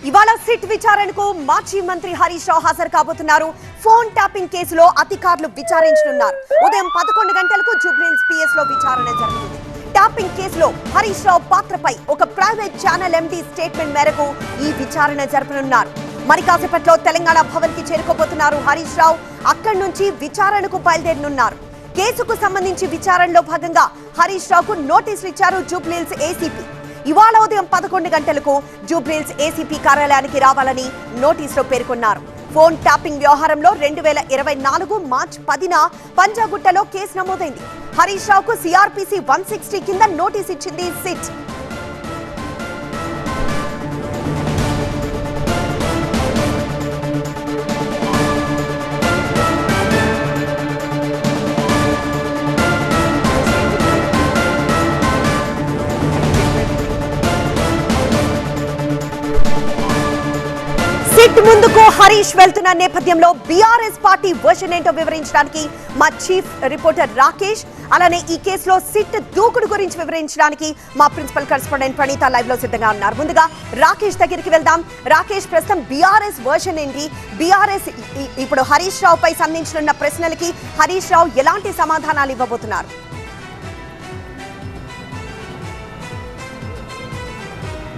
ఇవాళ సిట్ విచారణకు మాజీ మంత్రి హరీష్ రావు హాజరు కాబోతున్నారు. ఫోన్ ట్యాపింగ్ కేసులో అధికారులు విచారించనున్నారు. ఉదయం 11 గంటలకు జూబ్లీహిల్స్ పిఎస్ లో విచారణ జరుగుతుంది. ట్యాపింగ్ కేసులో హరీష్ రావు పాత్రపై ఒక ప్రైవేట్ ఛానల్ ఎండీ స్టేట్మెంట్ మేరకు ఈ విచారణ జరపనున్నారు. మరి కాసేపట్లో తెలంగాణ భవన్ కి చేరుకోబోతున్నారు హరీష్ రావు. అక్కడి నుంచి విచారణకు బయలుదేరనున్నారు. కేసుకు సంబంధించి విచారణలో భాగంగా హరీష్ రావుకు నోటీసులు ఇచ్చారు జూబ్లీహిల్స్ ఏసీపీ. ఇవాళ ఉదయం 11 గంటలకు జూబ్లీహిల్స్ ఏసీపీ కార్యాలయానికి రావాలని నోటీసులో పేర్కొన్నారు. ఫోన్ ట్యాపింగ్ వ్యవహారంలో 2024 మార్చి 10న పంజాగుట్టలో కేసు నమోదైంది. హరీష్ రావుకు సిఆర్పిసి 160 కింద నోటీస్ ఇచ్చింది సిట్. సిట్ ముందుకు హరీష్ వెళ్తున్న నేపథ్యంలో బీఆర్ఎస్ పార్టీ వర్షన్ ఏంటో వివరించడానికి మా చీఫ్ రిపోర్టర్ రాకేష్, అలానే ఈ కేసులో సిట్ దూకుడు గురించి వివరించడానికి మా ప్రిన్సిపల్ కరెస్పాండెంట్ ప్రణీత లైవ్ లో సిద్ధంగా ఉన్నారు. ముందుగా రాకేష్ దగ్గరికి వెళ్దాం. రాకేష్, ప్రస్తుతం బీఆర్ఎస్ వర్షన్ ఏంటి? బీఆర్ఎస్ ఇప్పుడు హరీష్ రావు పై సంధించనున్న ప్రశ్నలకి హరీష్ రావు ఎలాంటి సమాధానాలు ఇవ్వబోతున్నారు?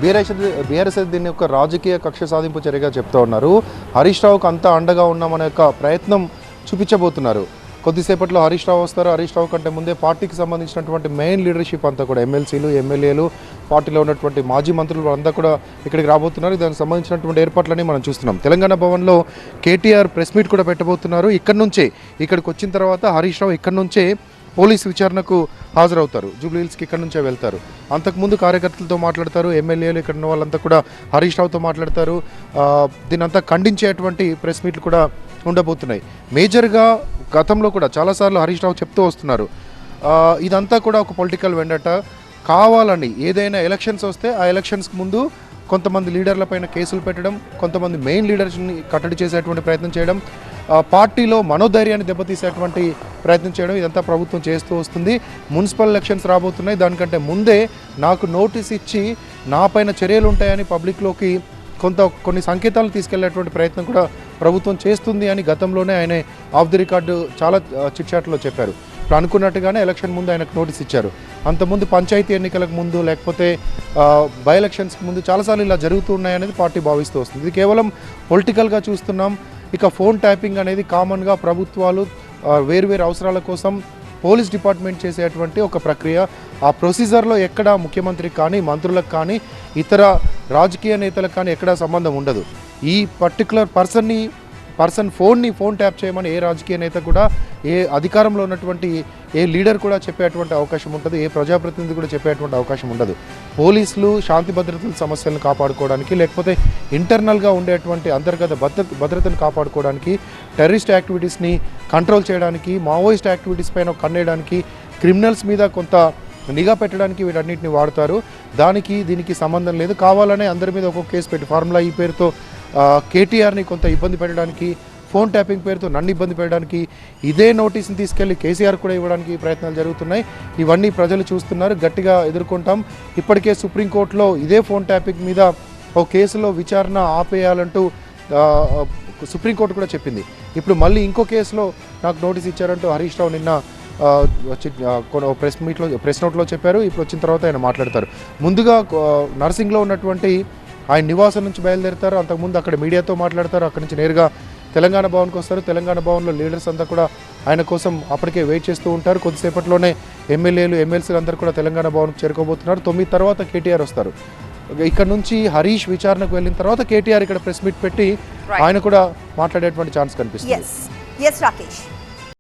బీఆర్ఎస్ దీన్ని ఒక రాజకీయ కక్ష సాధింపు చర్యగా చెప్తూ ఉన్నారు. హరీష్ రావుకు అంతా అండగా ఉన్నామనే ఒక ప్రయత్నం చూపించబోతున్నారు. కొద్దిసేపట్లో హరీష్ రావు వస్తారు. హరీష్ రావు కంటే ముందే పార్టీకి సంబంధించినటువంటి మెయిన్ లీడర్షిప్ అంతా కూడా ఎమ్మెల్సీలు, ఎమ్మెల్యేలు, పార్టీలో ఉన్నటువంటి మాజీ మంత్రులు అంతా కూడా ఇక్కడికి రాబోతున్నారు. దానికి సంబంధించినటువంటి ఏర్పాట్లని మనం చూస్తున్నాం. తెలంగాణ భవన్లో కేటీఆర్ ప్రెస్ మీట్ కూడా పెట్టబోతున్నారు. ఇక్కడికి వచ్చిన తర్వాత హరీష్ రావు ఇక్కడ నుంచే పోలీసు విచారణకు హాజరవుతారు. జూబ్లీహిల్స్కి ఇక్కడ నుంచే వెళ్తారు. అంతకుముందు కార్యకర్తలతో మాట్లాడతారు. ఎమ్మెల్యేలు ఇక్కడ ఉన్న వాళ్ళంతా కూడా హరీష్ రావుతో మాట్లాడతారు. దీనంతా ఖండించేటువంటి ప్రెస్ మీట్లు కూడా ఉండబోతున్నాయి. మేజర్గా గతంలో కూడా చాలాసార్లు హరీష్ రావు చెప్తూ వస్తున్నారు, ఇదంతా కూడా ఒక పొలిటికల్ వెండట, కావాలని ఏదైనా ఎలక్షన్స్ వస్తే ఆ ఎలక్షన్స్కి ముందు కొంతమంది లీడర్ల పైన కేసులు పెట్టడం, కొంతమంది మెయిన్ లీడర్స్ని కట్టడి చేసేటువంటి ప్రయత్నం చేయడం, పార్టీలో మనోధైర్యాన్ని దెబ్బతీసేటువంటి ప్రయత్నం చేయడం, ఇదంతా ప్రభుత్వం చేస్తూ వస్తుంది. మున్సిపల్ ఎలక్షన్స్ రాబోతున్నాయి. దానికంటే ముందే నాకు నోటీస్ ఇచ్చి నా పైన చర్యలు ఉంటాయని పబ్లిక్లోకి కొన్ని సంకేతాలు తీసుకెళ్లేటువంటి ప్రయత్నం కూడా ప్రభుత్వం చేస్తుంది అని గతంలోనే ఆయన ఆఫ్ ది రికార్డు చాలా చిట్చాట్లో చెప్పారు. ఇప్పుడు అనుకున్నట్టుగానే ఎలక్షన్ ముందు ఆయనకు నోటీస్ ఇచ్చారు. అంతకుముందు పంచాయతీ ఎన్నికలకు ముందు, లేకపోతే బై ఎలక్షన్స్కి ముందు చాలాసార్లు ఇలా జరుగుతూ ఉన్నాయనేది పార్టీ భావిస్తూ వస్తుంది. ఇది కేవలం పొలిటికల్గా చూస్తున్నాం. ఇక ఫోన్ ట్యాపింగ్ అనేది కామన్గా ప్రభుత్వాలు వేరువేరు అవసరాల కోసం పోలీస్ డిపార్ట్మెంట్ చేసేటువంటి ఒక ప్రక్రియ. ఆ ప్రొసీజర్లో ఎక్కడ ముఖ్యమంత్రికి కానీ, మంత్రులకు కానీ, ఇతర రాజకీయ నేతలకు కానీ ఎక్కడా సంబంధం ఉండదు. ఈ పర్టికులర్ ఫోన్ ట్యాప్ చేయమని ఏ రాజకీయ నేత కూడా, ఏ అధికారంలో ఉన్నటువంటి ఏ లీడర్ కూడా చెప్పేటువంటి అవకాశం ఉంటుంది. ఏ ప్రజాప్రతినిధి కూడా చెప్పేటువంటి అవకాశం ఉండదు. పోలీసులు శాంతి భద్రతల సమస్యలను కాపాడుకోవడానికి, లేకపోతే ఇంటర్నల్గా ఉండేటువంటి అంతర్గత భద్రతను కాపాడుకోవడానికి, టెర్రరిస్ట్ యాక్టివిటీస్ని కంట్రోల్ చేయడానికి, మావోయిస్ట్ యాక్టివిటీస్ పైన కన్నేయడానికి, క్రిమినల్స్ మీద కొంత నిఘా పెట్టడానికి వీటన్నిటిని వాడతారు. దీనికి సంబంధం లేదు. కావాలనే అందరి మీద ఒక్కొక్క కేసు పెట్టి ఫార్ములా ఈ పేరుతో కేటీఆర్ని కొంత ఇబ్బంది పెట్టడానికి, ఫోన్ ట్యాపింగ్ పేరుతో నన్ను ఇబ్బంది పెట్టడానికి, ఇదే నోటీస్ని తీసుకెళ్లి కేసీఆర్ కూడా ఇవ్వడానికి ప్రయత్నాలు జరుగుతున్నాయి. ఇవన్నీ ప్రజలు చూస్తున్నారు. గట్టిగా ఎదుర్కొంటాం. ఇప్పటికే సుప్రీంకోర్టులో ఇదే ఫోన్ ట్యాపింగ్ మీద ఒక కేసులో విచారణ ఆపేయాలంటూ సుప్రీంకోర్టు కూడా చెప్పింది. ఇప్పుడు మళ్ళీ ఇంకో కేసులో నాకు నోటీస్ ఇచ్చారంటూ హరీష్ రావు నిన్న ప్రెస్ నోట్లో చెప్పారు. ఇప్పుడు వచ్చిన తర్వాత ఆయన మాట్లాడతారు. ముందుగా నర్సింగ్లో ఉన్నటువంటి ఆయన నివాసం నుంచి బయలుదేరుతారు. అంతకుముందు అక్కడ మీడియాతో మాట్లాడతారు. అక్కడి నుంచి నేరుగా తెలంగాణ భవన్కి వస్తారు. తెలంగాణ భవన్లో లీడర్స్ అంతా కూడా ఆయన కోసం అప్పటికే వెయిట్ చేస్తూ ఉంటారు. కొద్దిసేపట్లోనే ఎమ్మెల్యేలు, ఎమ్మెల్సీలు అందరూ కూడా తెలంగాణ భవన్కి చేరుకోబోతున్నారు. 9 తర్వాత కేటీఆర్ వస్తారు. ఇక్కడ నుంచి హరీష్ విచారణకు వెళ్ళిన తర్వాత కేటీఆర్ ఇక్కడ ప్రెస్ మీట్ పెట్టి ఆయన కూడా మాట్లాడేటువంటి ఛాన్స్ కనిపిస్తుంది.